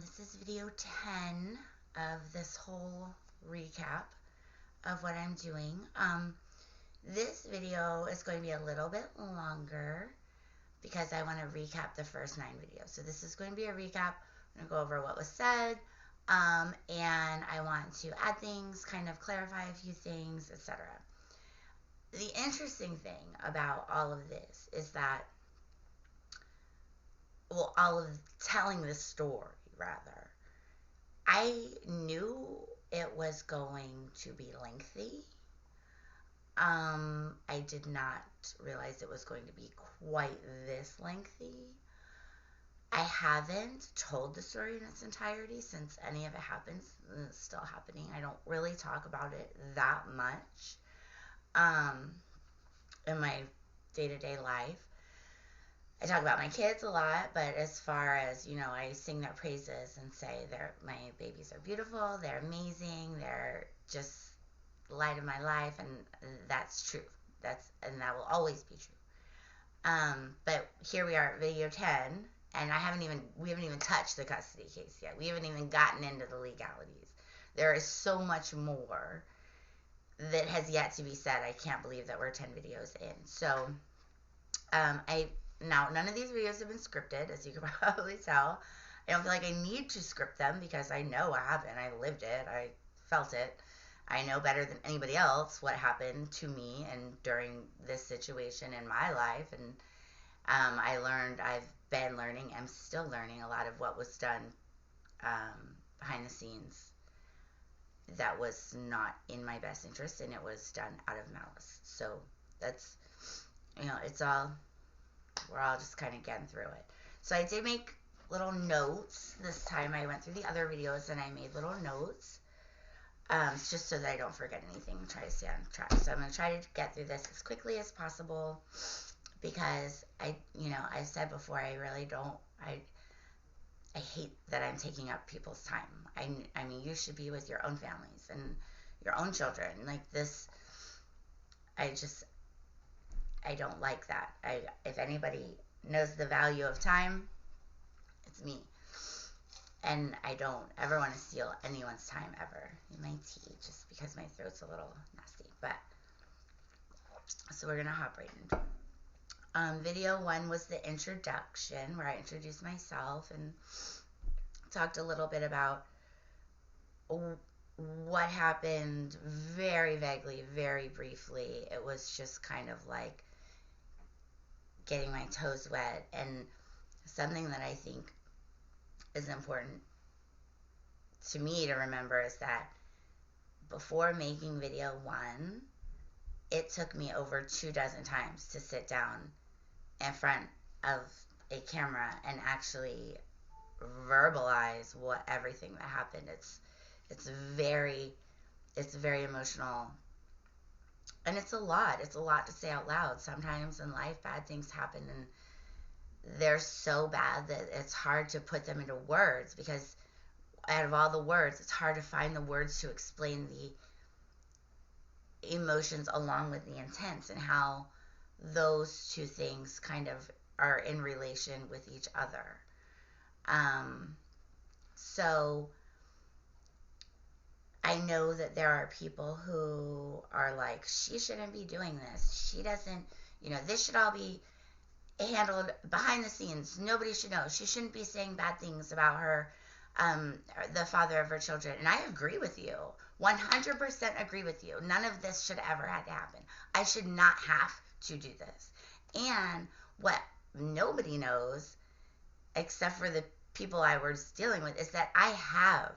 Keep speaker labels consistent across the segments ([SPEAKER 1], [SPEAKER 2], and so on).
[SPEAKER 1] This is video 10 of this whole recap of what I'm doing. This video is going to be a little bit longer because I want to recap the first 9 videos. So this is going to be a recap. I'm going to go over what was said, and I want to add things, kind of clarify a few things, etc. The interesting thing about all of this is that, well, all of telling this story, rather, I knew it was going to be lengthy. I did not realize it was going to be quite this lengthy. I haven't told the story in its entirety since any of it happens, and it's still happening. I don't really talk about it that much in my day-to-day life. I talk about my kids a lot, but as far as, I sing their praises and say my babies are beautiful, they're amazing, they're just the light of my life, and that's true. And that will always be true. But here we are at video 10, and we haven't even touched the custody case yet. We haven't even gotten into the legalities. There is so much more that has yet to be said. I can't believe that we're 10 videos in. So, now, none of these videos have been scripted, as you can probably tell. I don't feel like I need to script them because I know what happened. I lived it. I felt it. I know better than anybody else what happened to me and during this situation in my life. And I've been learning, I'm still learning a lot of what was done behind the scenes that was not in my best interest, and it was done out of malice. So that's, we're all just kind of getting through it. So I did make little notes this time. I went through the other videos and I made little notes, just so that I don't forget anything and try to stay on track. So I'm going to try to get through this as quickly as possible because I said before, I really don't, I hate that I'm taking up people's time. I mean, you should be with your own families and your own children. Like this, I don't like that. If anybody knows the value of time, it's me. And I don't ever want to steal anyone's time ever in my tea, just because my throat's a little nasty. But, so we're going to hop right into it. Video 1 was the introduction, where I introduced myself and talked a little bit about what happened very vaguely, very briefly. It was just kind of like getting my toes wet. And something that I think is important to me to remember is that before making video 1, it took me over 24 times to sit down in front of a camera and actually verbalize everything that happened. It's very emotional, and it's a lot to say out loud. Sometimes in life bad things happen, and they're so bad that it's hard to put them into words, because out of all the words, it's hard to find the words to explain the emotions along with the intents and how those two things kind of are in relation with each other. So I know that there are people who are like, she shouldn't be doing this. She doesn't, this should all be handled behind the scenes. Nobody should know. She shouldn't be saying bad things about her, the father of her children. And I agree with you. 100% agree with you. None of this should ever have to happen. I should not have to do this. And what nobody knows, except for the people I was dealing with, is that I have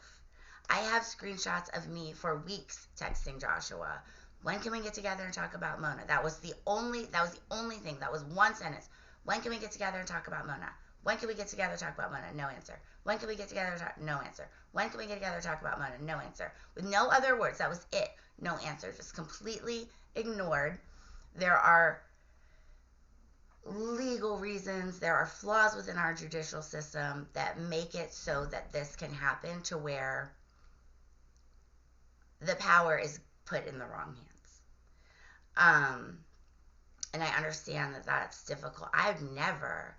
[SPEAKER 1] screenshots of me for weeks texting Joshua, when can we get together and talk about Mona? That was the only thing. That was one sentence. When can we get together and talk about Mona? When can we get together and talk about Mona? No answer. When can we get together and talk? No answer. When can we get together and talk about Mona? No answer. With no other words. That was it. No answer. Just completely ignored. There are legal reasons, there are flaws within our judicial system that make it so that this can happen, to where the power is put in the wrong hands. And I understand that that's difficult. I have never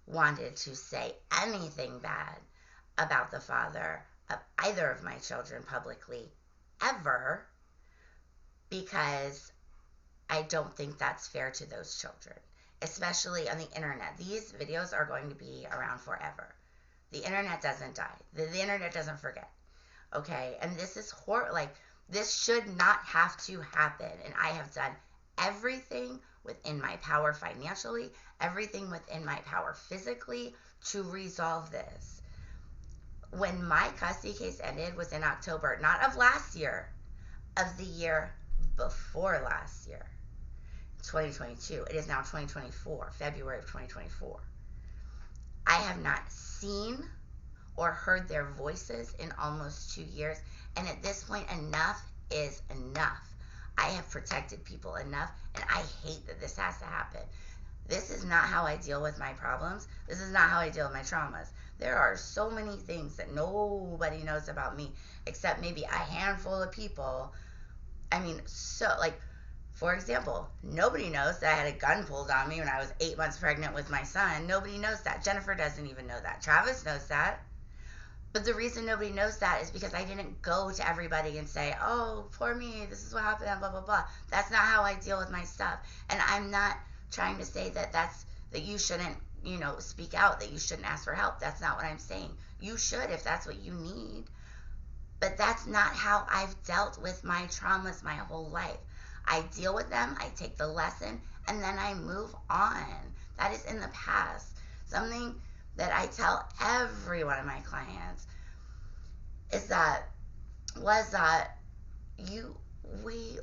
[SPEAKER 1] wanted to say anything bad about the father of either of my children publicly ever, because I don't think that's fair to those children, especially on the internet. These videos are going to be around forever. The internet doesn't die. The internet doesn't forget. Okay? And this is this should not have to happen. And I have done everything within my power financially, everything within my power physically to resolve this. When my custody case ended was in October, not of last year, of the year before last year, 2022. It is now 2024, February of 2024. I have not seen or heard their voices in almost 2 years. And at this point, enough is enough. I have protected people enough, and I hate that this has to happen. This is not how I deal with my problems. This is not how I deal with my traumas. There are so many things that nobody knows about me except maybe a handful of people. I mean, for example, nobody knows that I had a gun pulled on me when I was 8 months pregnant with my son. Nobody knows that. Jennifer doesn't even know that. Travis knows that. But the reason nobody knows that is because I didn't go to everybody and say, oh, poor me, this is what happened, blah, blah, blah. That's not how I deal with my stuff. And I'm not trying to say that you shouldn't, speak out, that you shouldn't ask for help. That's not what I'm saying. You should if that's what you need. But that's not how I've dealt with my traumas my whole life. I deal with them, I take the lesson, and then I move on. That is in the past. Something that I tell every one of my clients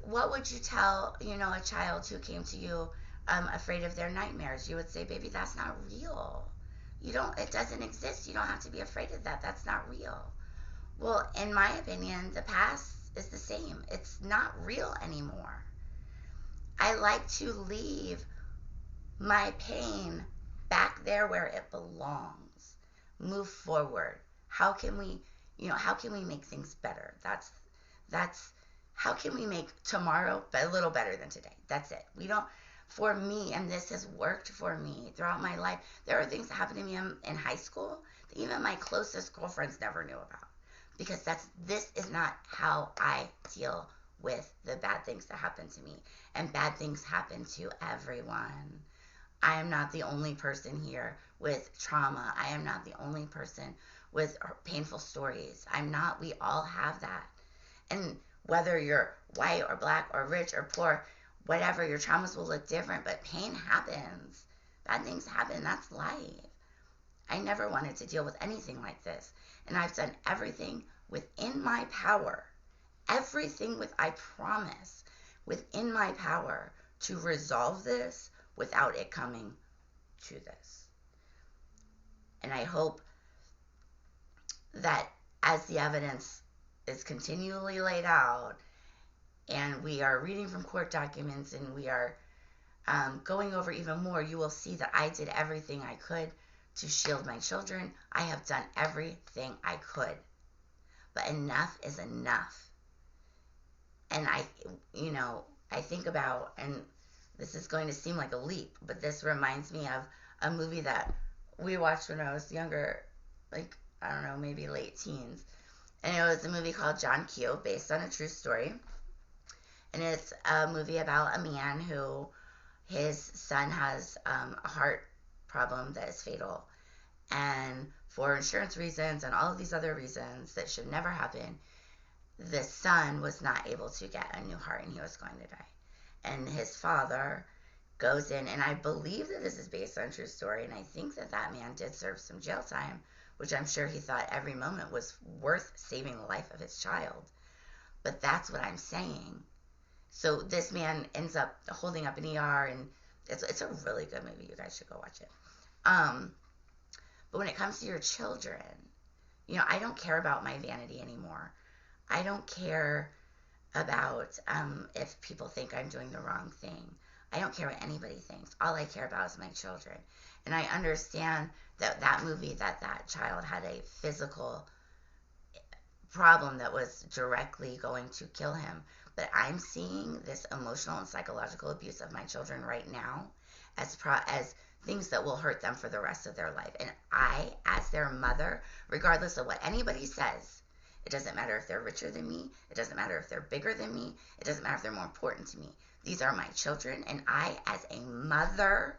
[SPEAKER 1] what would you tell, a child who came to you afraid of their nightmares? You would say, baby, that's not real. It doesn't exist. You don't have to be afraid of that. That's not real. Well, in my opinion, the past is the same. It's not real anymore. I like to leave my pain back there where it belongs. Move forward. How can we make things better? That's how can we make tomorrow a little better than today? That's it. For me, and this has worked for me throughout my life. There are things that happened to me in high school that even my closest girlfriends never knew about, because this is not how I deal with the bad things that happen to me. And bad things happen to everyone. I am not the only person here with trauma. I am not the only person with painful stories. We all have that. And whether you're white or black or rich or poor, whatever, your traumas will look different, but pain happens. Bad things happen. That's life. I never wanted to deal with anything like this. And I've done everything within my power. I promise, within my power to resolve this without it coming to this. And I hope that as the evidence is continually laid out, and we are reading from court documents, and we are going over even more, you will see that I did everything I could to shield my children. I have done everything I could. But enough is enough. And I think about, and this is going to seem like a leap, but this reminds me of a movie that we watched when I was younger, I don't know, maybe late teens. And it was a movie called John Q, based on a true story. And it's a movie about a man who, his son has a heart problem that is fatal. And for insurance reasons and all of these other reasons that should never happen, the son was not able to get a new heart, and he was going to die. And his father goes in, and I believe that this is based on a true story, and I think that man did serve some jail time, which I'm sure he thought every moment was worth saving the life of his child. But that's what I'm saying. So this man ends up holding up an ER, and it's a really good movie. You guys should go watch it. But when it comes to your children, I don't care about my vanity anymore. I don't care about if people think I'm doing the wrong thing. I don't care what anybody thinks. All I care about is my children. And I understand that movie, that child had a physical problem that was directly going to kill him. But I'm seeing this emotional and psychological abuse of my children right now as things that will hurt them for the rest of their life. And I, as their mother, regardless of what anybody says, it doesn't matter if they're richer than me, it doesn't matter if they're bigger than me, it doesn't matter if they're more important to me. These are my children, and I, as a mother,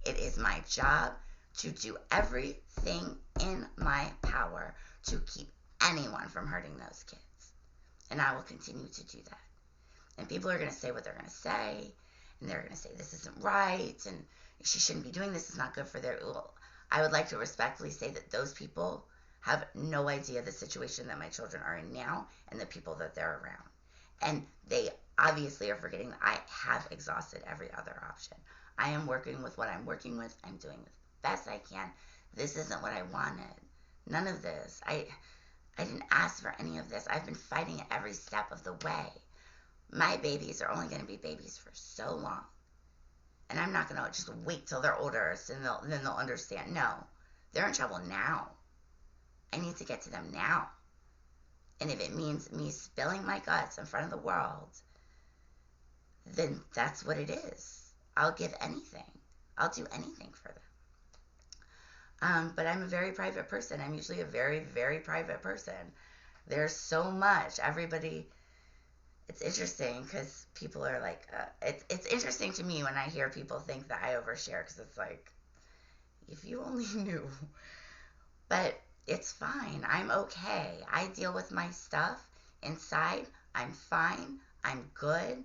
[SPEAKER 1] it is my job to do everything in my power to keep anyone from hurting those kids. And I will continue to do that. And people are going to say what they're going to say, and they're going to say this isn't right, and she shouldn't be doing this, it's not good for their... Well, I would like to respectfully say that those people have no idea the situation that my children are in now and the people that they're around. And they obviously are forgetting that I have exhausted every other option. I am working with what I'm working with. I'm doing the best I can. This isn't what I wanted. None of this. I didn't ask for any of this. I've been fighting it every step of the way. My babies are only going to be babies for so long. And I'm not going to just wait till they're older and then they'll understand. No, they're in trouble now. I need to get to them now. And if it means me spilling my guts in front of the world, then that's what it is. I'll give anything. I'll do anything for them. But I'm a very private person. I'm usually a very, very private person. There's so much. Everybody, it's interesting because people are like, it's interesting to me when I hear people think that I overshare, because it's like, if you only knew. But it's fine. I'm okay. I deal with my stuff inside. I'm fine. I'm good.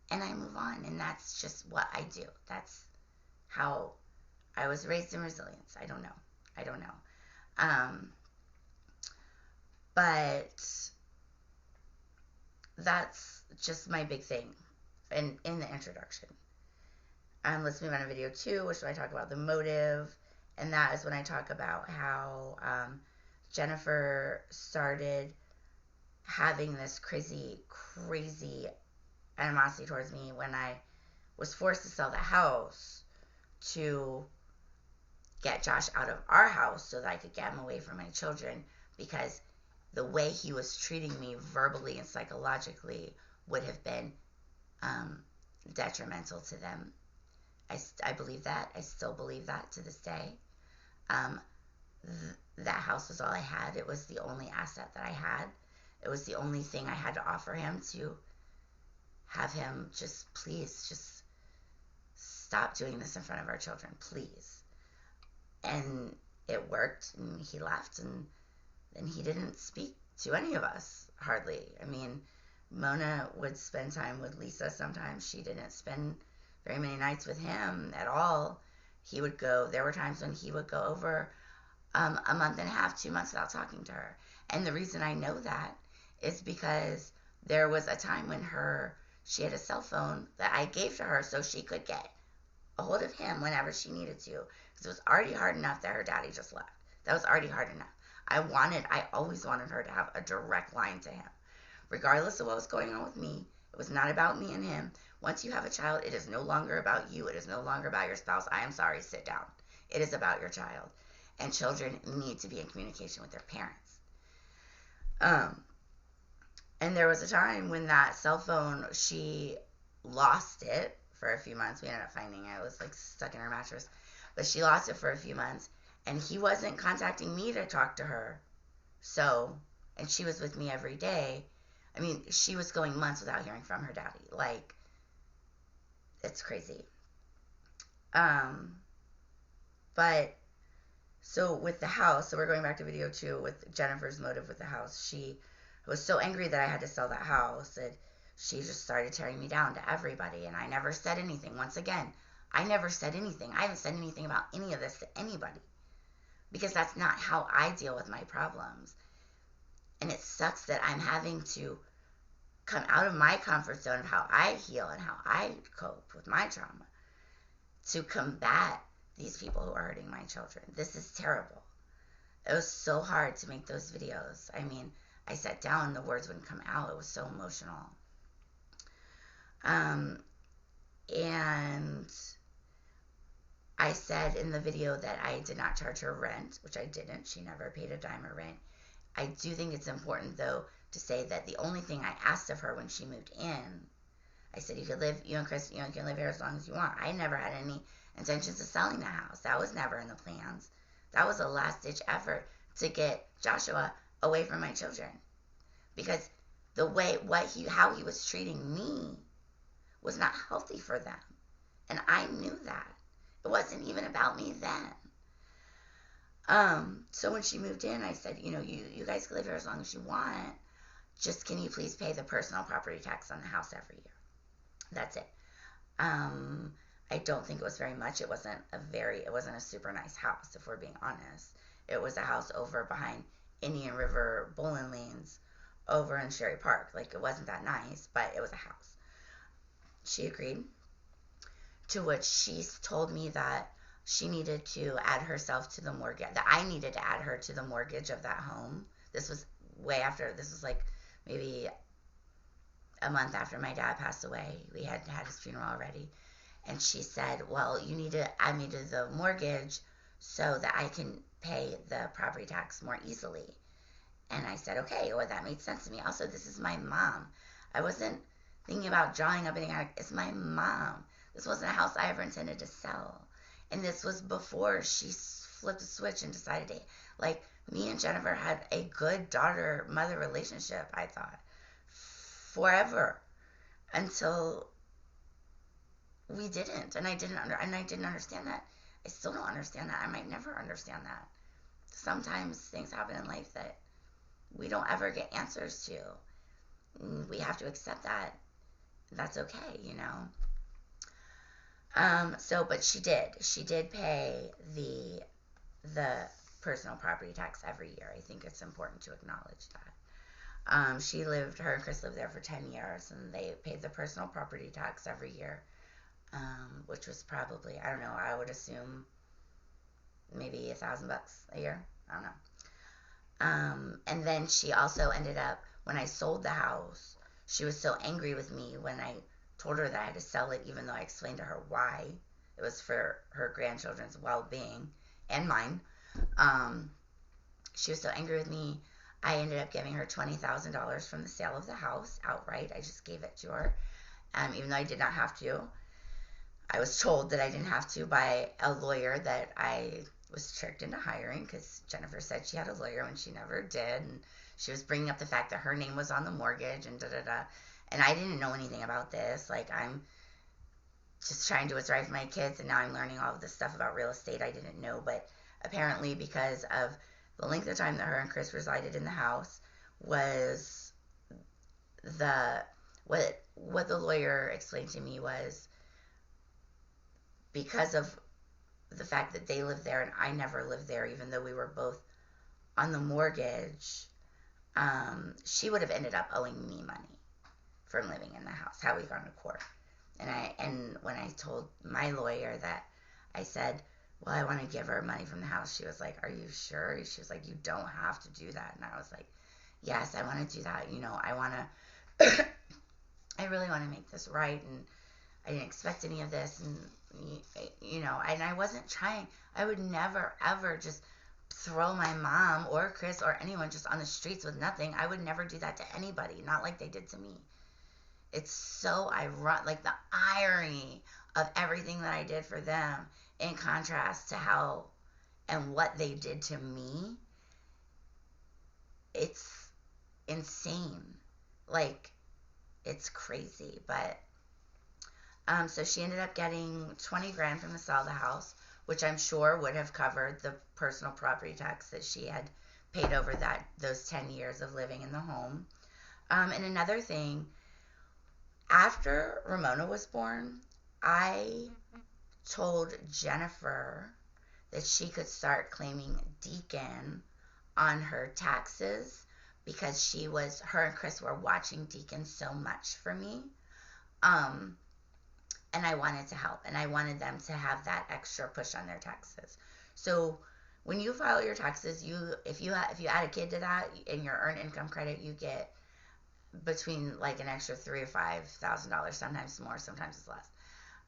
[SPEAKER 1] And I move on. And that's just what I do. That's how I was raised in resilience. I don't know. But that's just my big thing in the introduction. Let's move on to video 2, which I talk about the motive. And that is when I talk about how Jennifer started having this crazy animosity towards me when I was forced to sell the house to get Josh out of our house so that I could get him away from my children, because the way he was treating me verbally and psychologically would have been detrimental to them. I believe that. I still believe that to this day. That house was all I had. It was the only asset that I had. It was the only thing I had to offer him, to have him just, please, just stop doing this in front of our children, please. And it worked, and he left, and then he didn't speak to any of us, hardly. I mean, Mona would spend time with Lisa sometimes. She didn't spend very many nights with him at all. He would go, there were times when he would go over a month and a half, 2 months without talking to her. And the reason I know that is because there was a time when she had a cell phone that I gave to her so she could get a hold of him whenever she needed to. Because it was already hard enough that her daddy just left. That was already hard enough. I always wanted her to have a direct line to him. Regardless of what was going on with me, it was not about me and him. Once you have a child, it is no longer about you. It is no longer about your spouse. I am sorry, sit down. It is about your child. And children need to be in communication with their parents. And there was a time when that cell phone, she lost it for a few months. We ended up finding it. It was like stuck in her mattress. But she lost it for a few months. And he wasn't contacting me to talk to her. So, and she was with me every day. I mean, she was going months without hearing from her daddy. Like, it's crazy. But, so with the house, so we're going back to video 2 with Jennifer's motive with the house. She was so angry that I had to sell that house that she just started tearing me down to everybody. And I never said anything. Once again, I never said anything. I haven't said anything about any of this to anybody, because that's not how I deal with my problems. And it sucks that I'm having to come out of my comfort zone of how I heal and how I cope with my trauma to combat these people who are hurting my children. This is terrible. It was so hard to make those videos. I mean, I sat down and the words wouldn't come out. It was so emotional. And I said in the video that I did not charge her rent, which I didn't. She never paid a dime of rent. I do think it's important, though, to say that the only thing I asked of her when she moved in, I said, you and Chris, you can live here as long as you want. I never had any intentions of selling the house. That was never in the plans. That was a last ditch effort to get Joshua away from my children, because the way how he was treating me was not healthy for them, and I knew that. It wasn't even about me then. So when she moved in, I said, you guys can live here as long as you want. Just can you please pay the personal property tax on the house every year? That's it. I don't think it was very much. It wasn't a super nice house, if we're being honest. It was a house over behind Indian River bowling lanes over in Sherry Park. Like, it wasn't that nice, but it was a house. She agreed, to which she told me that she needed to add herself to the mortgage, that I needed to add her to the mortgage of that home. This was like maybe a month after my dad passed away. We had his funeral already. And she said, well, you need to add me to the mortgage so that I can pay the property tax more easily. And I said, okay, well, that made sense to me. Also, this is my mom. I wasn't thinking about drawing up anything. It's my mom. This wasn't a house I ever intended to sell. And this was before she flipped a switch and decided to, like, me and Jennifer had a good daughter-mother relationship, I thought, forever, until we didn't. And I didn't understand that. I still don't understand that. I might never understand that. Sometimes things happen in life that we don't ever get answers to. We have to accept that. That's okay, but she did pay the personal property tax every year. I think it's important to acknowledge that. Her and Chris lived there for 10 years, and they paid the personal property tax every year, which was probably, I don't know, I would assume maybe $1,000 a year. I don't know. And then she also ended up, when I sold the house, she was so angry with me when I told her that I had to sell it, even though I explained to her why. It was for her grandchildren's well-being and mine. She was so angry with me, I ended up giving her $20,000 from the sale of the house outright. I just gave it to her, even though I did not have to. I was told that I didn't have to by a lawyer that I was tricked into hiring, because Jennifer said she had a lawyer when she never did, and she was bringing up the fact that her name was on the mortgage and da-da-da. And I didn't know anything about this. Like, I'm just trying to do what's right for my kids, and now I'm learning all of this stuff about real estate I didn't know. But apparently, because of the length of time that her and Chris resided in the house, was what the lawyer explained to me was, because of the fact that they lived there and I never lived there, even though we were both on the mortgage, she would have ended up owing me money from living in the house, had we gone to court. And when I told my lawyer that, I said, well, I want to give her money from the house, she was like, are you sure? She was like, you don't have to do that. And I was like, yes, I want to do that. I want to, I really want to make this right. And I didn't expect any of this. And, and I wasn't trying. I would never, ever just throw my mom or Chris or anyone just on the streets with nothing. I would never do that to anybody, not like they did to me. It's so ironic, like the irony of everything that I did for them in contrast to how and what they did to me. It's insane. Like, it's crazy. But so she ended up getting $20,000 from the sale of the house, which I'm sure would have covered the personal property tax that she had paid over those 10 years of living in the home. And another thing, after Ramona was born, I told Jennifer that she could start claiming Deacon on her taxes, because her and Chris were watching Deacon so much for me. And I wanted to help, and I wanted them to have that extra push on their taxes. So when you file your taxes, if you add a kid to that in your earned income credit, you get between like an extra $3,000 or $5,000, sometimes more, sometimes it's less.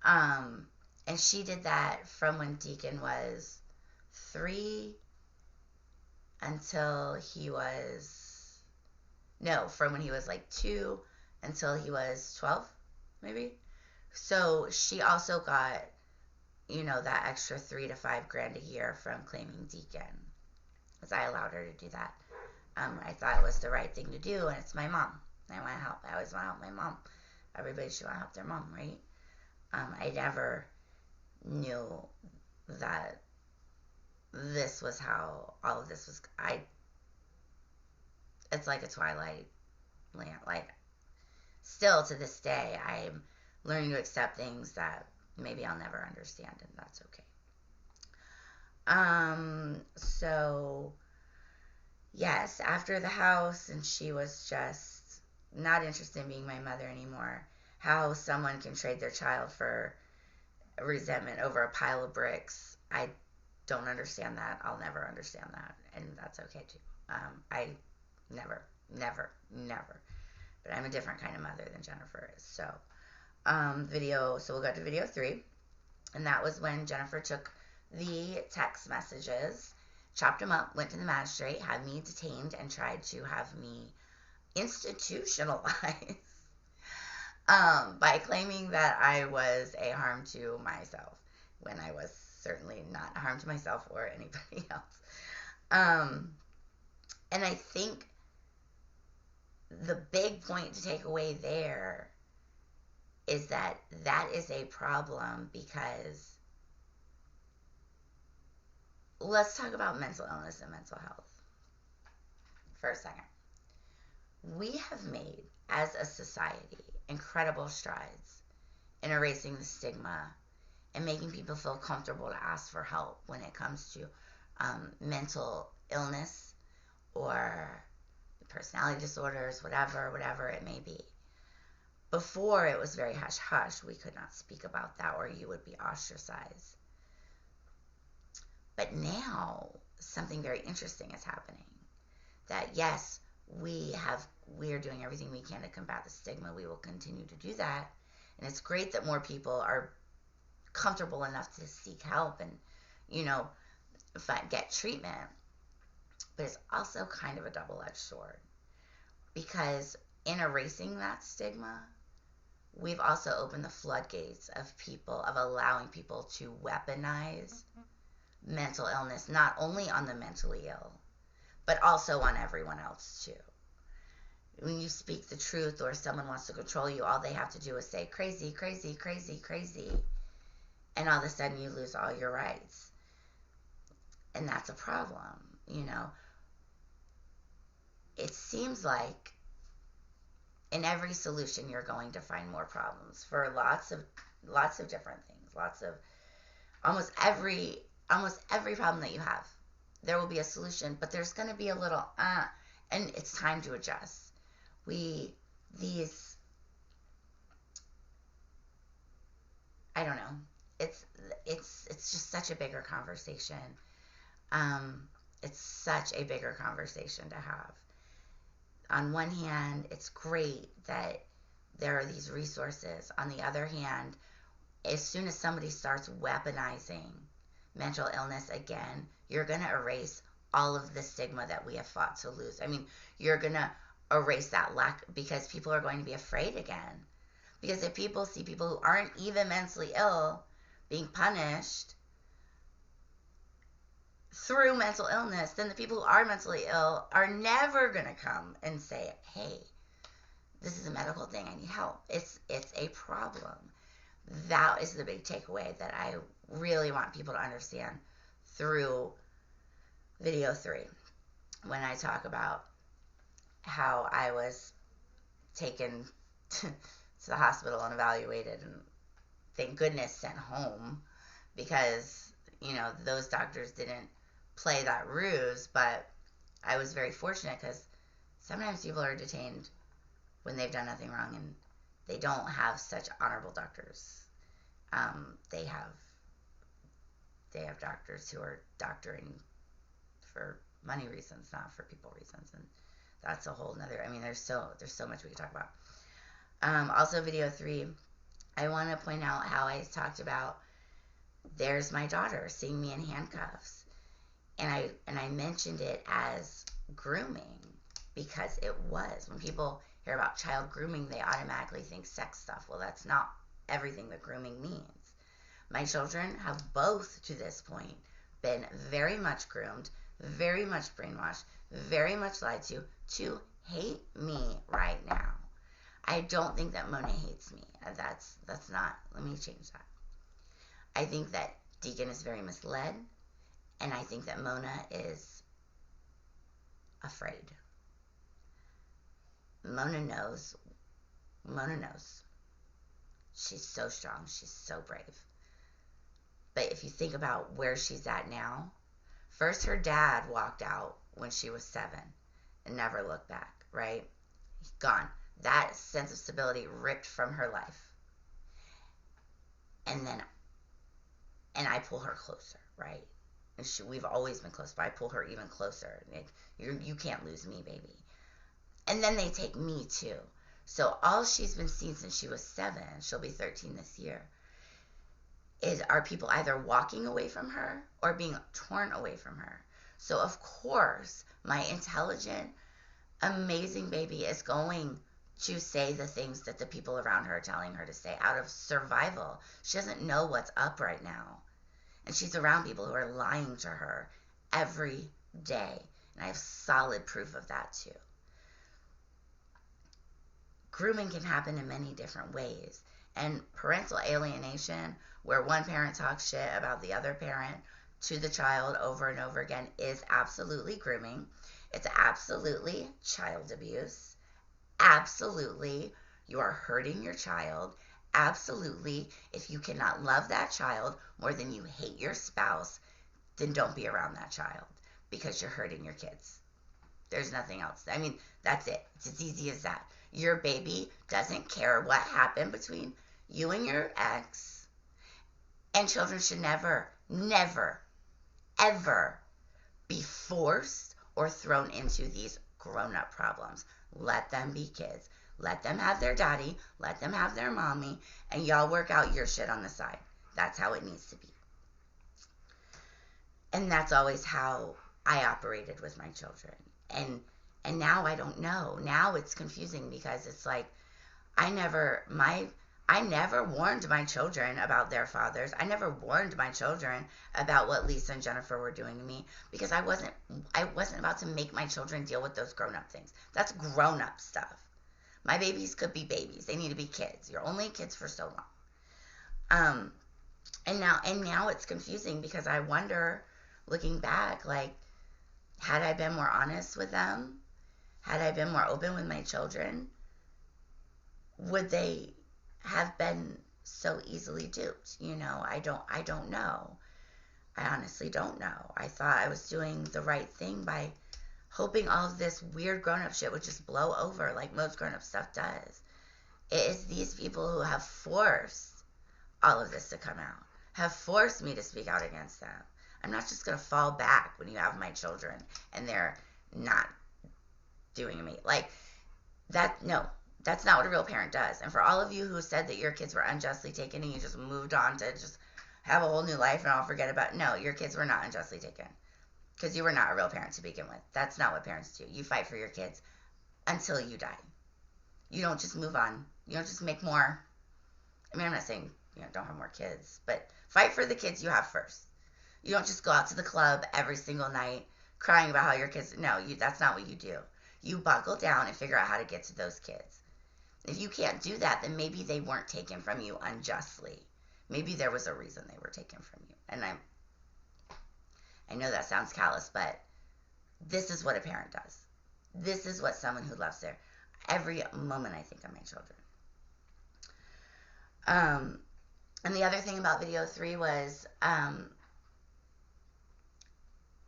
[SPEAKER 1] And she did that from when Deacon was 3 until he was, from when he was like 2 until he was 12, maybe. So she also got that extra $3,000 to $5,000 a year from claiming Deacon, because I allowed her to do that. I thought it was the right thing to do, and it's my mom. I want to help. I always want to help my mom. Everybody should want to help their mom, right? I never knew that this was how all of this was. It's like a Twilight land. Like, still to this day, I'm learning to accept things that maybe I'll never understand, and that's okay. So yes, after the house, and she was just not interested in being my mother anymore. How someone can trade their child for resentment over a pile of bricks, I don't understand that. I'll never understand that, and that's okay too. I never. But I'm a different kind of mother than Jennifer is. So, so we'll go to video 3, and that was when Jennifer took the text messages, chopped them up, went to the magistrate, had me detained, and tried to have me institutionalized by claiming that I was a harm to myself, when I was certainly not a harm to myself or anybody else. And I think the big point to take away there is that is a problem, because let's talk about mental illness and mental health for a second. We have made, as a society, incredible strides in erasing the stigma and making people feel comfortable to ask for help when it comes to mental illness or personality disorders, whatever it may be. Before, it was very hush-hush. We could not speak about that, or you would be ostracized. But now, something very interesting is happening. That yes, we are doing everything we can to combat the stigma. We will continue to do that. And it's great that more people are comfortable enough to seek help and, get treatment. But it's also kind of a double-edged sword, because in erasing that stigma, we've also opened the floodgates of allowing people to weaponize mental illness, not only on the mentally ill, but also on everyone else too. When you speak the truth, or someone wants to control you, all they have to do is say crazy, crazy, crazy, crazy, and all of a sudden you lose all your rights. And that's a problem, It seems like in every solution you're going to find more problems for lots of different things. Almost every problem that you have, there will be a solution, but there's going to be a little and it's time to adjust. I don't know. It's just such a bigger conversation. It's such a bigger conversation to have. On one hand, it's great that there are these resources. On the other hand, as soon as somebody starts weaponizing mental illness again, you're going to erase all of the stigma that we have fought to lose. I mean, you're going to erase that lack, because people are going to be afraid again. Because if people see people who aren't even mentally ill being punished through mental illness, then the people who are mentally ill are never going to come and say, hey, this is a medical thing, I need help. It's a problem. That is the big takeaway that I really want people to understand through video 3, when I talk about how I was taken to the hospital and evaluated, and thank goodness sent home, because those doctors didn't play that ruse. But I was very fortunate, because sometimes people are detained when they've done nothing wrong, and they don't have such honorable doctors. They have doctors who are doctoring for money reasons, not for people reasons, and that's a whole nother. I mean, there's so much we can talk about. Also, video 3, I want to point out how I talked about, there's my daughter seeing me in handcuffs, and I mentioned it as grooming, because it was. When people hear about child grooming, they automatically think sex stuff. Well, that's not everything that grooming means. My children have both, to this point, been very much groomed, very much brainwashed, very much lied to hate me right now. I don't think that Mona hates me. That's not, let me change that. I think that Deacon is very misled, and I think that Mona is afraid. Mona knows. Mona knows. She's so strong. She's so brave. But if you think about where she's at now, first her dad walked out when she was 7 and never looked back, right? He's gone. That sense of stability ripped from her life. And I pull her closer, right? And we've always been close, but I pull her even closer. You can't lose me, baby. And then they take me too. So all she's been seeing since she was 7, she'll be 13 this year, are people either walking away from her or being torn away from her. So of course, my intelligent, amazing baby is going to say the things that the people around her are telling her to say out of survival. She doesn't know what's up right now. And she's around people who are lying to her every day. And I have solid proof of that too. Grooming can happen in many different ways. And parental alienation, where one parent talks shit about the other parent to the child over and over again, is absolutely grooming. It's absolutely child abuse. Absolutely, you are hurting your child. Absolutely, if you cannot love that child more than you hate your spouse, then don't be around that child because you're hurting your kids. There's nothing else. I mean, that's it. It's as easy as that. Your baby doesn't care what happened between you and your ex. And children should never, never, ever be forced or thrown into these grown-up problems. Let them be kids. Let them have their daddy. Let them have their mommy. And y'all work out your shit on the side. That's how it needs to be. And that's always how I operated with my children. And now I don't know. Now it's confusing because it's like I never warned my children about their fathers. I never warned my children about what Lisa and Jennifer were doing to me because I wasn't about to make my children deal with those grown-up things. That's grown-up stuff. My babies could be babies. They need to be kids. You're only kids for so long. And now it's confusing because I wonder, looking back, like, had I been more honest with them, had I been more open with my children, would they have been so easily duped? You know, I don't know. I honestly don't know. I thought I was doing the right thing by hoping all of this weird grown-up shit would just blow over like most grown-up stuff does. It is these people who have forced all of this to come out, have forced me to speak out against them. I'm not just going to fall back when you have my children and they're not doing me. Like, no, that's not what a real parent does. And for all of you who said that your kids were unjustly taken and you just moved on to just have a whole new life and I'll forget about, no, your kids were not unjustly taken because you were not a real parent to begin with. That's not what parents do. You fight for your kids until you die. You don't just move on. You don't just make more. I mean, I'm not saying, don't have more kids, but fight for the kids you have first. You don't just go out to the club every single night crying about how your kids, no, that's not what you do. You buckle down and figure out how to get to those kids. If you can't do that, then maybe they weren't taken from you unjustly. Maybe there was a reason they were taken from you. And I know that sounds callous, but this is what a parent does. This is what someone who loves their every moment I think of my children. And the other thing about video 3 was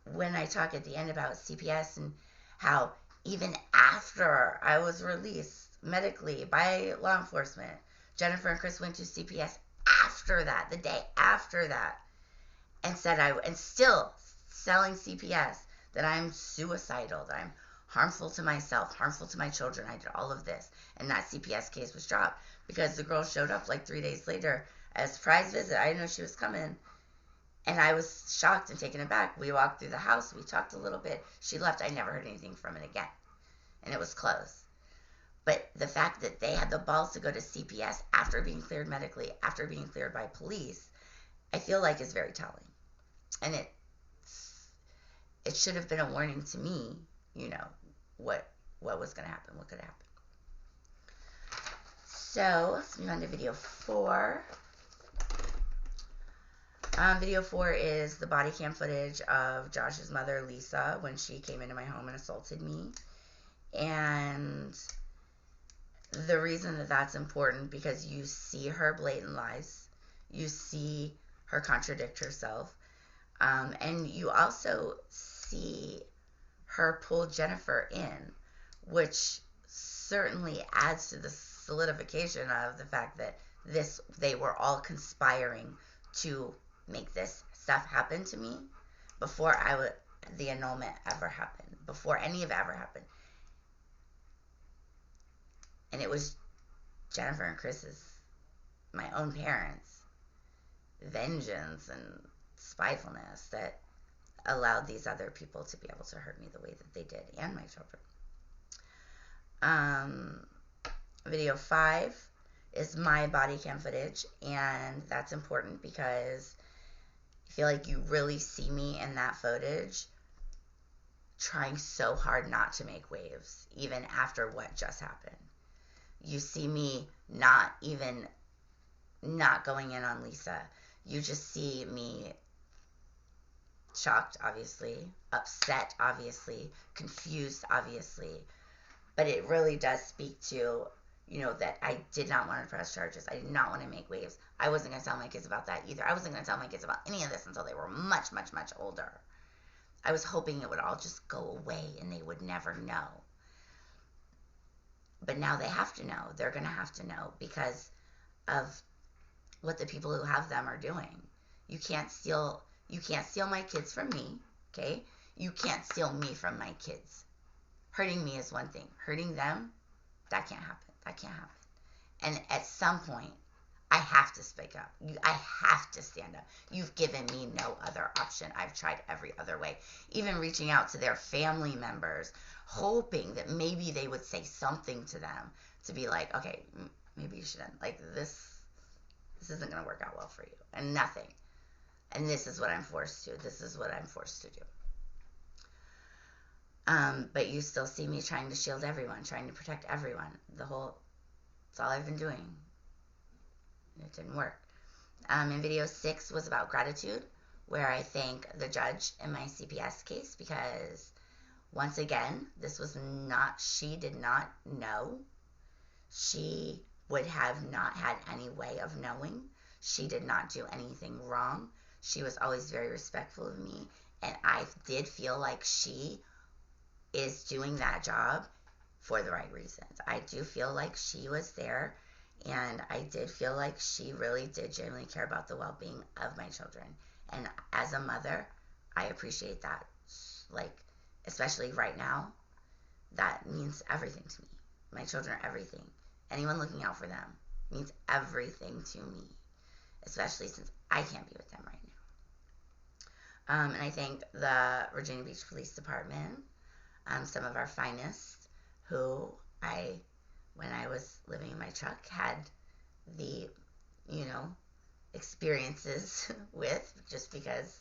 [SPEAKER 1] when I talk at the end about CPS and how even after I was released medically by law enforcement, Jennifer and Chris went to CPS after that, the day after that, and said and still selling CPS that I'm suicidal, that I'm harmful to myself, harmful to my children. I did all of this, and that CPS case was dropped because the girl showed up like 3 days later as a surprise visit. I didn't know she was coming. And I was shocked and taken aback. We walked through the house. We talked a little bit. She left. I never heard anything from it again. And it was closed. But the fact that they had the balls to go to CPS after being cleared medically, after being cleared by police, I feel like is very telling. And it should have been a warning to me, what was going to happen, what could happen. So let's move on to video 4. Video 4 is the body cam footage of Josh's mother, Lisa, when she came into my home and assaulted me. And the reason that that's important, because you see her blatant lies, you see her contradict herself, and you also see her pull Jennifer in, which certainly adds to the solidification of the fact that they were all conspiring to make this stuff happen to me before the annulment ever happened, before any of it ever happened. And it was Jennifer and Chris's, my own parents, vengeance and spitefulness that allowed these other people to be able to hurt me the way that they did, and my children. Video 5 is my body cam footage, and that's important because I feel like you really see me in that footage trying so hard not to make waves, even after what just happened. You see me not going in on Lisa. You just see me shocked, obviously, upset, obviously, confused, obviously. But it really does speak to, that I did not want to press charges. I did not want to make waves. I wasn't going to tell my kids about that either. I wasn't going to tell my kids about any of this until they were much, much, much older. I was hoping it would all just go away and they would never know. But now they have to know. They're going to have to know because of what the people who have them are doing. You can't steal my kids from me, okay? You can't steal me from my kids. Hurting me is one thing. Hurting them, that can't happen. That can't happen. And at some point, I have to speak up. I have to stand up. You've given me no other option. I've tried every other way. Even reaching out to their family members, hoping that maybe they would say something to them to be like, okay, maybe you shouldn't. Like, this isn't going to work out well for you. And nothing. And this is what I'm forced to. This is what I'm forced to do. But you still see me trying to shield everyone, trying to protect everyone. It's all I've been doing. It didn't work. And video 6 was about gratitude, where I thank the judge in my CPS case because, once again, she did not know. She would have not had any way of knowing. She did not do anything wrong. She was always very respectful of me, and I did feel like she is doing that job for the right reasons. I do feel like she was there, and I did feel like she really did genuinely care about the well-being of my children. And as a mother, I appreciate that. Like, especially right now, that means everything to me. My children are everything. Anyone looking out for them means everything to me, especially since I can't be with them right now. And I thank the Virginia Beach Police Department, some of our finest, who when I was living in my truck, had the, experiences with, just because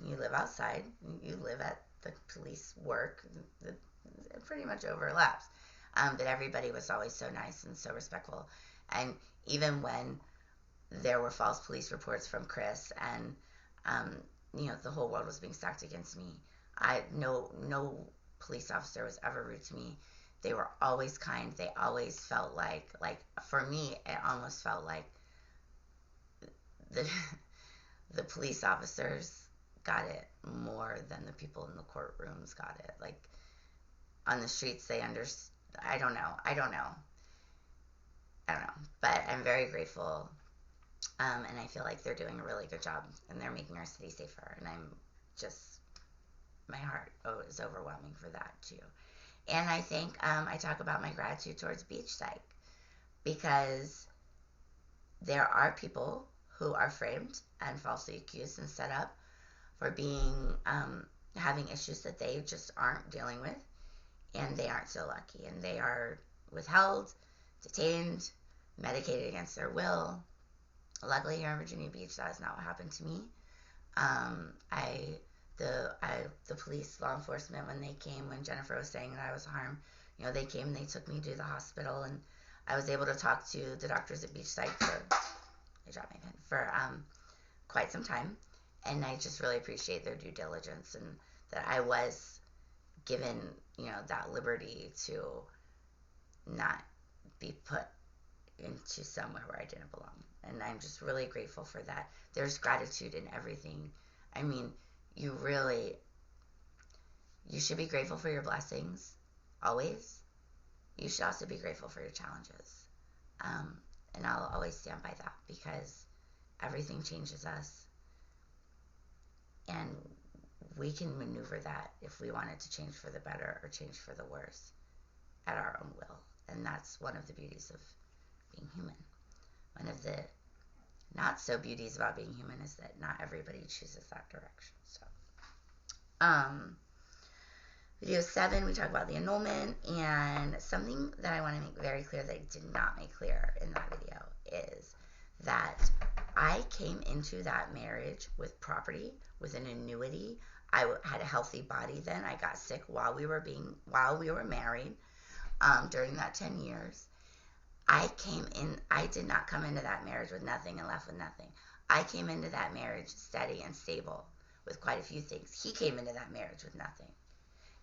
[SPEAKER 1] you live outside, you live at the police work, it pretty much overlaps. But everybody was always so nice and so respectful. And even when there were false police reports from Chris and, the whole world was being stacked against me, no police officer was ever rude to me. They were always kind. They always felt like for me, it almost felt like the police officers got it more than the people in the courtrooms got it. Like, on the streets, they understood. I don't know. But I'm very grateful, and I feel like they're doing a really good job, and they're making our city safer, and I'm just, my heart is overwhelming for that, too. And I think I talk about my gratitude towards Beach Psych, because there are people who are framed and falsely accused and set up for having issues that they just aren't dealing with, and they aren't so lucky, and they are withheld, detained, medicated against their will, Luckily here in Virginia Beach, that is not what happened to me. The police, law enforcement, when they came, when Jennifer was saying that I was harmed, they came and they took me to the hospital, and I was able to talk to the doctors at Beachside for quite some time, and I just really appreciate their due diligence and that I was given, that liberty to not be put into somewhere where I didn't belong. And I'm just really grateful for that. There's gratitude in everything. I mean, you should be grateful for your blessings, always. You should also be grateful for your challenges. And I'll always stand by that because everything changes us. And we can maneuver that if we want it to change for the better or change for the worse at our own will. And that's one of the beauties of being human. One of the not so beauties about being human is that not everybody chooses that direction. So, video 7, we talk about the annulment, and something that I want to make very clear that I did not make clear in that video is that I came into that marriage with property, with an annuity. I had a healthy body then. I got sick while we were married, during that 10 years. I did not come into that marriage with nothing and left with nothing. I came into that marriage steady and stable with quite a few things. He came into that marriage with nothing.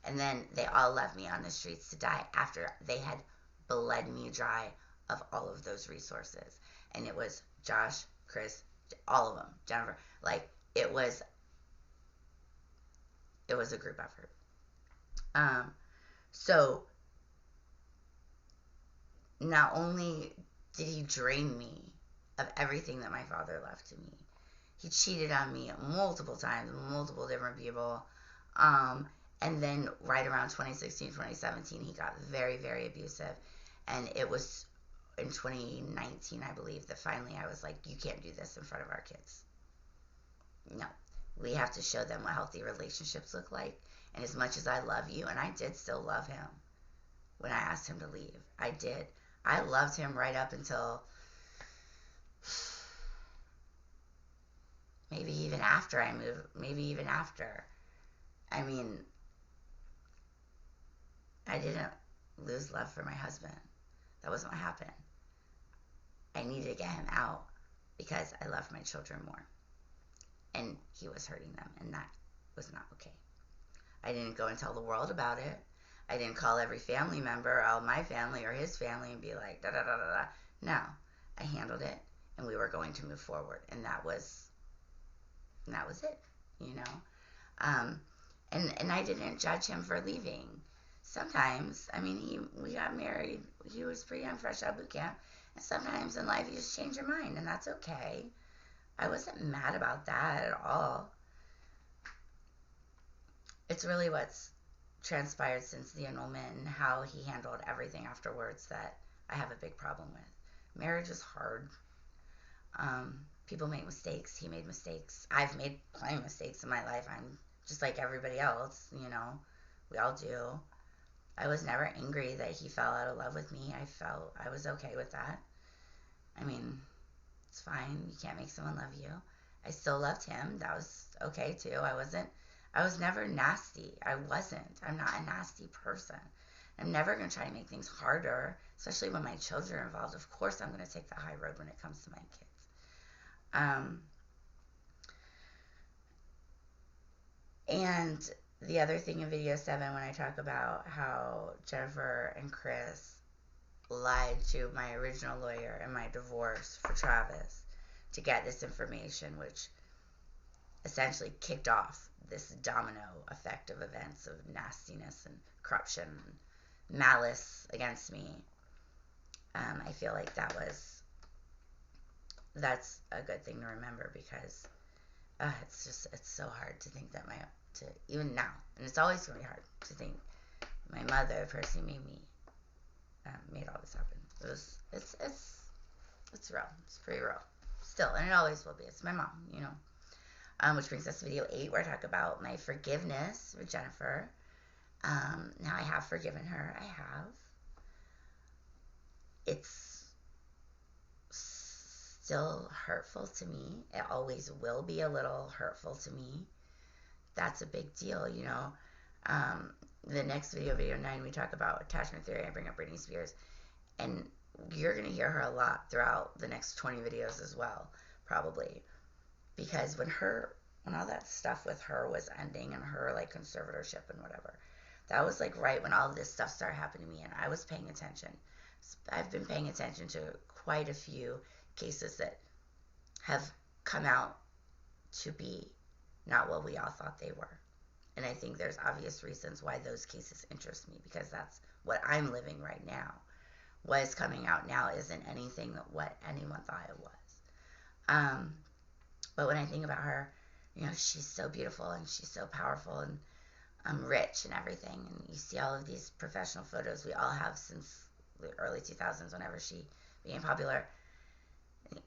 [SPEAKER 1] And then they all left me on the streets to die after they had bled me dry of all of those resources. And it was Josh, Chris, all of them, Jennifer. Like, it was a group effort. So not only did he drain me of everything that my father left to me, he cheated on me multiple times, multiple different people. And then right around 2016, 2017, he got very, very abusive. And it was in 2019, I believe, that finally I was like, you can't do this in front of our kids. No. We have to show them what healthy relationships look like. And as much as I love you, and I did still love him when I asked him to leave. I did. I loved him right up until maybe even after I moved. Maybe even after. I mean, I didn't lose love for my husband. That wasn't what happened. I needed to get him out because I loved my children more. And he was hurting them, and that was not okay. I didn't go and tell the world about it. I didn't call every family member, my family or his family, and be like, da-da-da-da-da. No. I handled it, and we were going to move forward. And that was it, And I didn't judge him for leaving. Sometimes, we got married. He was pretty young, fresh out of boot camp. And sometimes in life, you just change your mind, and that's okay. I wasn't mad about that at all. It's really what's transpired since the annulment and how he handled everything afterwards that I have a big problem with. Marriage is hard. People make mistakes. He made mistakes. I've made plenty of mistakes in my life. I'm just like everybody else, We all do. I was never angry that he fell out of love with me. I was okay with that. It's fine. You can't make someone love you. I still loved him. That was okay too. I was never nasty. I'm not a nasty person. I'm never going to try to make things harder, especially when my children are involved. Of course, I'm going to take the high road when it comes to my kids. And the other thing in video 7, when I talk about how Jennifer and Chris lied to my original lawyer in my divorce for Travis to get this information, which essentially kicked off this domino effect of events of nastiness and corruption and malice against me. I feel like that's a good thing to remember because it's so hard to think that even now, and it's always going to be hard to think my mother, the person who made all this happen. It's real. It's pretty real. Still, and it always will be. It's my mom, which brings us to video 8, where I talk about my forgiveness with Jennifer. Now I have forgiven her. I have. It's still hurtful to me. It always will be a little hurtful to me. That's a big deal, you know. The next video 9, we talk about attachment theory. I bring up Britney Spears, and you're going to hear her a lot throughout the next 20 videos as well, probably, because when all that stuff with her was ending and her like conservatorship and whatever, that was like right when all of this stuff started happening to me, and I was paying attention. I've been paying attention to quite a few cases that have come out to be not what we all thought they were. And I think there's obvious reasons why those cases interest me, because that's what I'm living right now. What is coming out now isn't anything that what anyone thought it was. But when I think about her, you know, she's so beautiful and she's so powerful and rich and everything. And you see all of these professional photos we all have since the early 2000s, whenever she became popular.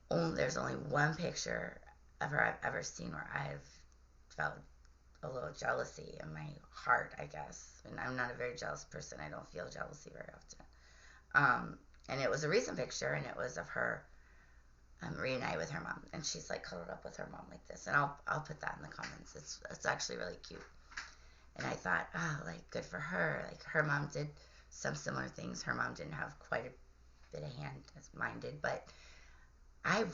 [SPEAKER 1] There's only one picture of her I've ever seen where I've felt a little jealousy in my heart, I guess. And I'm not a very jealous person. I don't feel jealousy very often. And it was a recent picture, and it was of her reunite with her mom, and she's like cuddled up with her mom like this. And I'll put that in the comments. It's actually really cute. And I thought, oh, like, good for her. Like, her mom did some similar things. Her mom didn't have quite a bit of hand as mine did, but I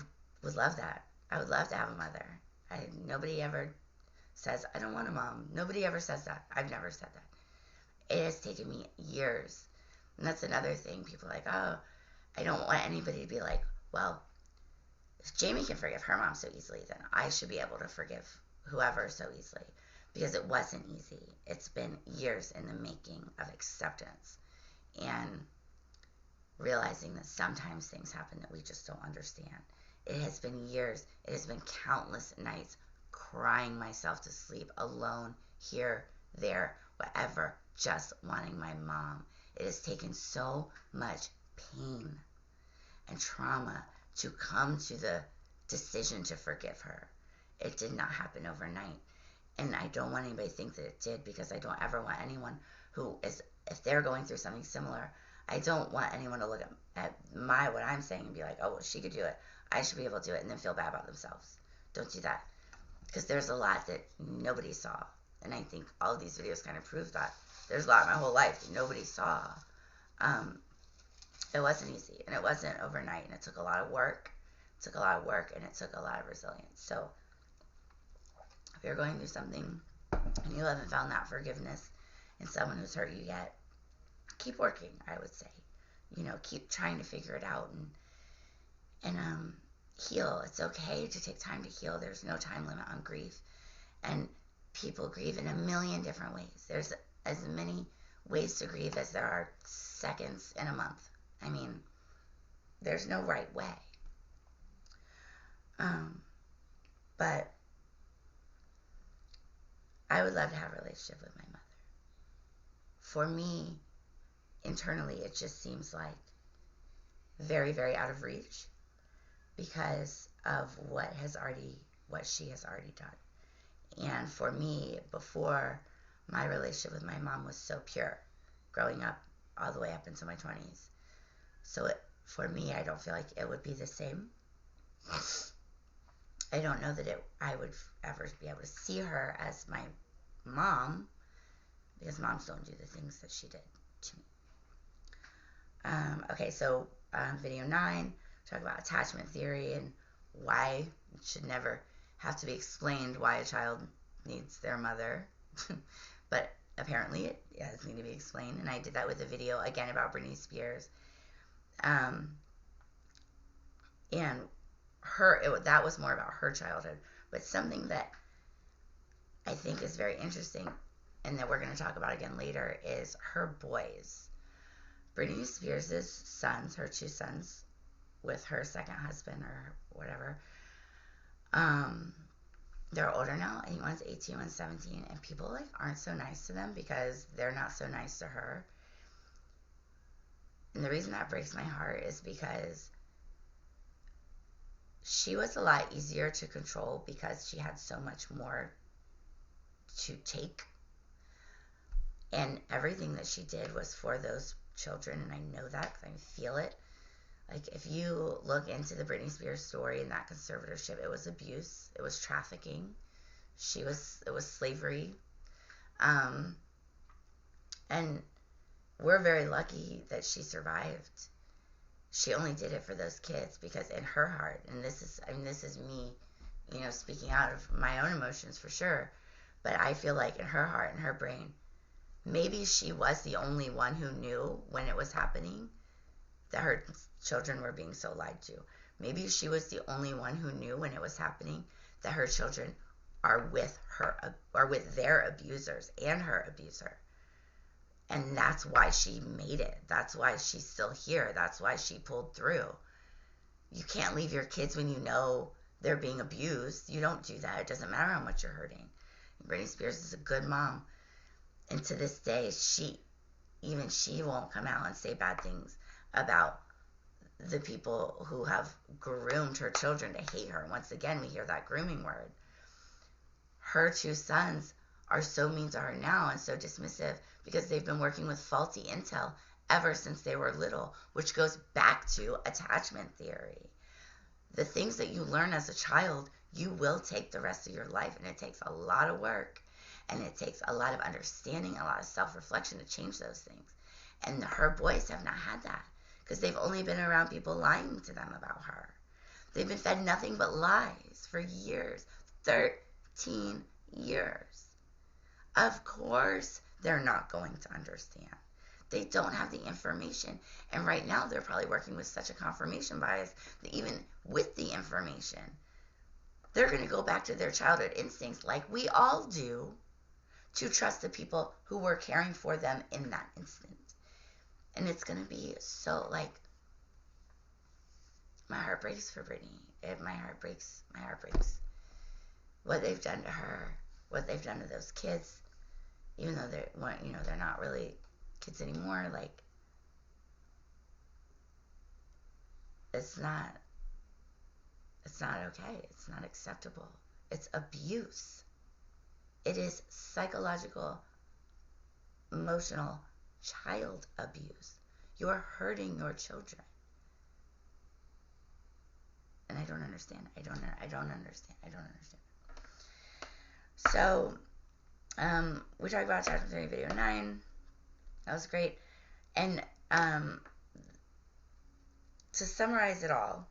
[SPEAKER 1] would love that. I would love to have a mother. Nobody ever says, I don't want a mom. Nobody ever says that. I've never said that. It has taken me years. And that's another thing. People are like, oh, I don't want anybody to be like, well, if Jamie can forgive her mom so easily, then I should be able to forgive whoever so easily. Because it wasn't easy. It's been years in the making of acceptance and realizing that sometimes things happen that we just don't understand. It has been years. It has been countless nights crying myself to sleep alone, here, there, whatever, just wanting my mom. It has taken so much pain and trauma to come to the decision to forgive her. It did not happen overnight. And I don't want anybody to think that it did, because I don't ever want anyone who is, if they're going through something similar, I don't want anyone to look at what I'm saying and be like, oh, well, she could do it. I should be able to do it, and then feel bad about themselves. Don't do that. Because there's a lot that nobody saw. And I think all of these videos kind of prove that. There's a lot my whole life that nobody saw. It wasn't easy, and it wasn't overnight, and it took a lot of work. It took a lot of work, and it took a lot of resilience. So if you're going through something and you haven't found that forgiveness in someone who's hurt you yet, keep working, I would say. You know, keep trying to figure it out and heal. It's okay to take time to heal. There's no time limit on grief. And people grieve in a million different ways. There's as many ways to grieve as there are seconds in a month. I mean, there's no right way. But I would love to have a relationship with my mother. For me, internally, it just seems like very, very out of reach because of what she has already done. And for me, before, my relationship with my mom was so pure, growing up all the way up into my 20s. So for me, I don't feel like it would be the same. I don't know that I would ever be able to see her as my mom, because moms don't do the things that she did to me. Okay, so video 9, talk about attachment theory and why it should never have to be explained why a child needs their mother. But apparently it does need to be explained, and I did that with a video, again, about Britney Spears. And that was more about her childhood. But something that I think is very interesting, and that we're going to talk about again later, is her boys. Britney Spears' sons, her 2 sons, with her second husband or whatever, they're older now. I think one's 18, one's 17, and people like aren't so nice to them because they're not so nice to her. And the reason that breaks my heart is because she was a lot easier to control because she had so much more to take. And everything that she did was for those children, and I know that because I feel it. Like, if you look into the Britney Spears story and that conservatorship, it was abuse, it was trafficking, it was slavery. Um, and we're very lucky that she survived. She only did it for those kids because in her heart, and this is me, speaking out of my own emotions for sure, but I feel like in her heart and her brain, maybe she was the only one who knew when it was happening that her children were being so lied to. Maybe she was the only one who knew when it was happening that her children are with their abusers and her abuser. And that's why she made it. That's why she's still here. That's why she pulled through. You can't leave your kids when you know they're being abused. You don't do that. It doesn't matter how much you're hurting. Britney Spears is a good mom. And to this day, she won't come out and say bad things about the people who have groomed her children to hate her. Once again, we hear that grooming word. Her two sons are so mean to her now and so dismissive because they've been working with faulty intel ever since they were little, which goes back to attachment theory. The things that you learn as a child, you will take the rest of your life, and it takes a lot of work, and it takes a lot of understanding, a lot of self-reflection to change those things. And her boys have not had that because they've only been around people lying to them about her. They've been fed nothing but lies for years, 13 years. Of course, they're not going to understand. They don't have the information. And right now, they're probably working with such a confirmation bias that even with the information, they're going to go back to their childhood instincts like we all do to trust the people who were caring for them in that instant. And it's going to be so, like, my heart breaks for Britney. My heart breaks. What they've done to her, what they've done to those kids, even though they're not really kids anymore. Like, it's not okay. It's not acceptable. It's abuse. It is psychological, emotional child abuse. You are hurting your children. And I don't understand. I don't understand. So, we talked about Chapter 3, Video 9. That was great. And to summarize it all,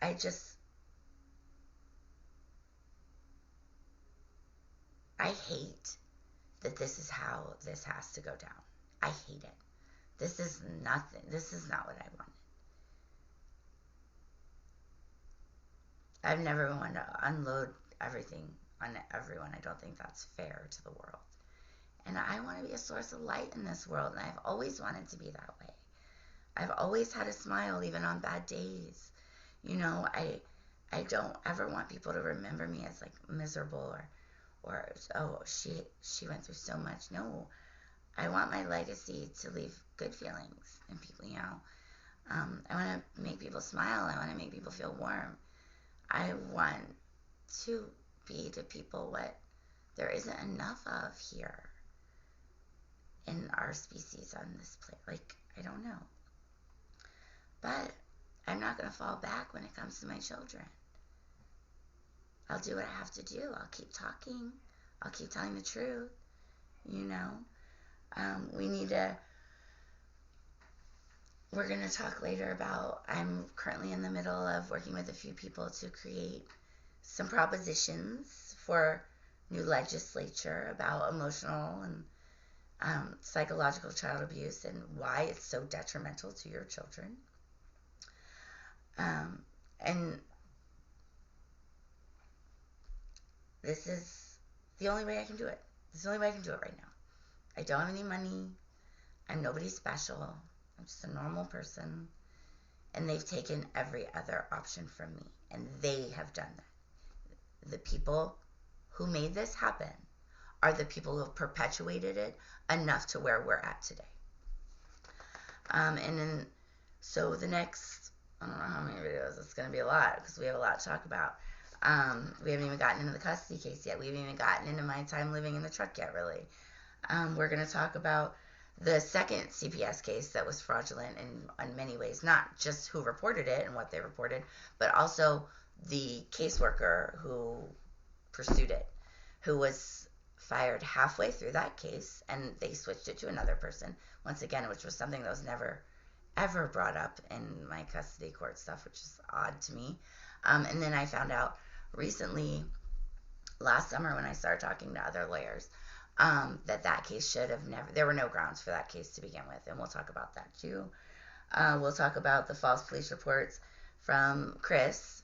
[SPEAKER 1] I hate that this is how this has to go down. I hate it. This is nothing. This is not what I wanted. I've never wanted to unload everything on everyone. I don't think that's fair to the world. And I want to be a source of light in this world, and I've always wanted to be that way. I've always had a smile, even on bad days. I don't ever want people to remember me as, like, miserable or oh, she went through so much. No, I want my legacy to leave good feelings in people, I want to make people smile. I want to make people feel warm. I want to be to people what there isn't enough of here in our species on this planet. Like, I don't know. But I'm not going to fall back when it comes to my children. I'll do what I have to do. I'll keep talking. I'll keep telling the truth. We're going to talk later about, I'm currently in the middle of working with a few people to create some propositions for new legislature about emotional and psychological child abuse and why it's so detrimental to your children. And this is the only way I can do it. This is the only way I can do it right now. I don't have any money. I'm nobody special. I'm just a normal person. And they've taken every other option from me. And they have done that. The people who made this happen are the people who have perpetuated it enough to where we're at today. So the next, I don't know how many videos, it's going to be a lot because we have a lot to talk about. We haven't even gotten into the custody case yet. We haven't even gotten into my time living in the truck yet, really. We're going to talk about The second CPS case that was fraudulent in many ways, not just who reported it and what they reported, but also the caseworker who pursued it, who was fired halfway through that case, and they switched it to another person, once again, which was something that was never, ever brought up in my custody court stuff, which is odd to me. And then I found out recently, last summer, when I started talking to other lawyers, that case should have never, there were no grounds for that case to begin with, and we'll talk about that too. We'll talk about the false police reports from Chris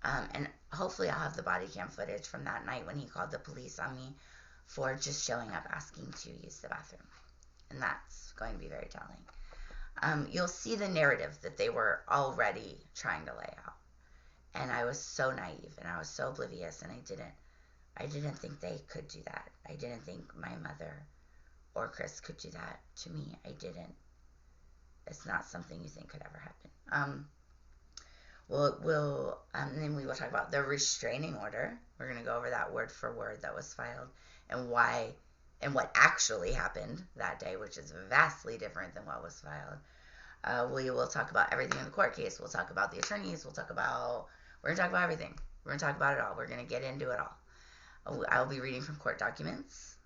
[SPEAKER 1] and hopefully I'll have the body cam footage from that night when he called the police on me for just showing up asking to use the bathroom. And that's going to be very telling. You'll see the narrative that they were already trying to lay out. And I was so naive and I was so oblivious, and I didn't think they could do that. I didn't think my mother or Chris could do that to me. I didn't. It's not something you think could ever happen. And then we will talk about the restraining order. We're going to go over that word for word that was filed and why and what actually happened that day, which is vastly different than what was filed. We will talk about everything in the court case. We'll talk about the attorneys. We're going to talk about everything. We're going to talk about it all. We're going to get into it all. I will be reading from court documents.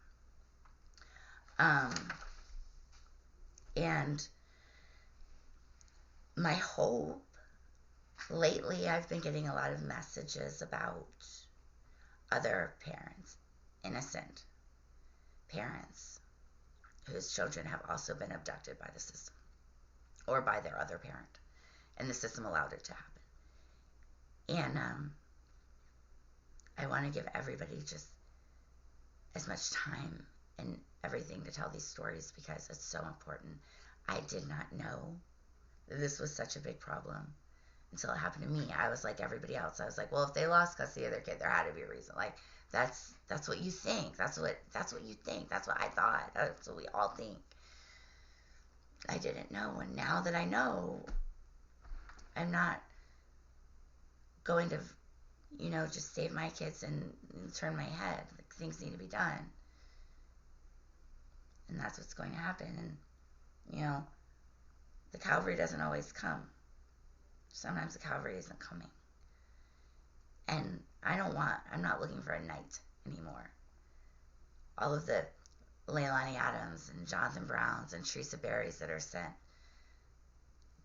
[SPEAKER 1] And my hope, lately I've been getting a lot of messages about other parents, innocent parents, whose children have also been abducted by the system or by their other parent, and the system allowed it to happen. And I want to give everybody just as much time and everything to tell these stories because it's so important. I did not know that this was such a big problem until it happened to me. I was like everybody else. I was like, well, if they lost custody of their kid, there had to be a reason. Like that's what you think. That's what you think. That's what I thought. That's what we all think. I didn't know, and now that I know, I'm not going to, just save my kids and turn my head. Like, things need to be done, and that's what's going to happen. And the Calvary doesn't always come. Sometimes the Calvary isn't coming. And I'm not looking for a knight anymore. All of the Leilani Adams and Jonathan Browns and Teresa Berrys that are sent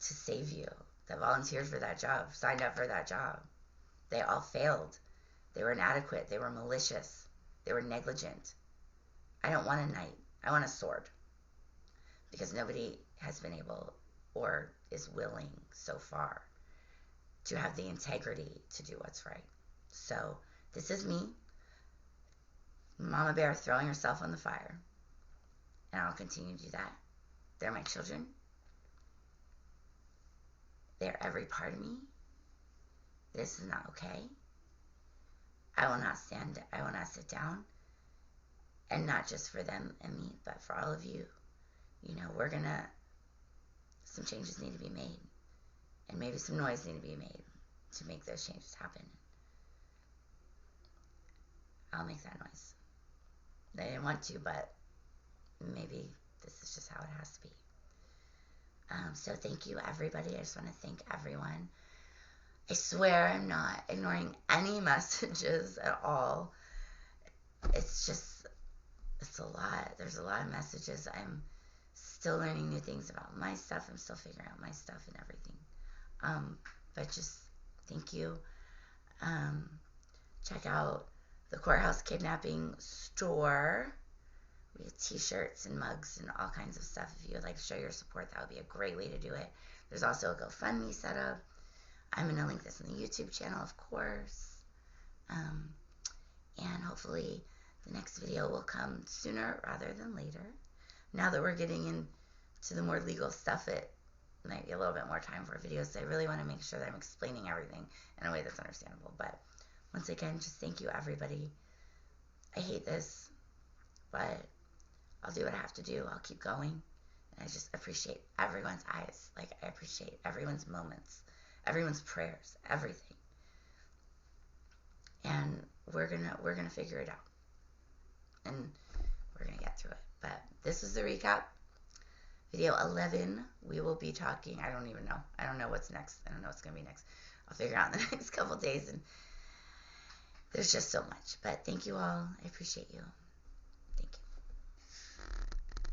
[SPEAKER 1] to save you, that volunteered for that job, signed up for that job, they all failed. They were inadequate. They were malicious. They were negligent. I don't want a knight. I want a sword. Because nobody has been able or is willing so far to have the integrity to do what's right. So this is me, Mama Bear, throwing herself on the fire. And I'll continue to do that. They're my children. They're every part of me. This is not okay. I will not sit down. And not just for them and me, but for all of you. Some changes need to be made. And maybe some noise need to be made to make those changes happen. I'll make that noise. I didn't want to, but maybe this is just how it has to be. So thank you, everybody. I just want to thank everyone. I swear I'm not ignoring any messages at all. It's a lot. There's a lot of messages. I'm still learning new things about my stuff. I'm still figuring out my stuff and everything. But just thank you. Check out the Courthouse Kidnapping store. We have t-shirts and mugs and all kinds of stuff. If you would like to show your support, that would be a great way to do it. There's also a GoFundMe set up. I'm going to link this in the YouTube channel, of course. And hopefully the next video will come sooner rather than later. Now that we're getting into the more legal stuff, it might be a little bit more time for videos. So I really want to make sure that I'm explaining everything in a way that's understandable. But once again, just thank you, everybody. I hate this, but I'll do what I have to do. I'll keep going. And I just appreciate everyone's eyes. Like, I appreciate everyone's moments, everyone's prayers, everything. And we're gonna figure it out. And we're gonna get through it. But this was the recap. Video 11, we will be talking. I don't even know. I don't know what's next. I don't know what's going to be next. I'll figure out in the next couple days. And there's just so much. But thank you all. I appreciate you.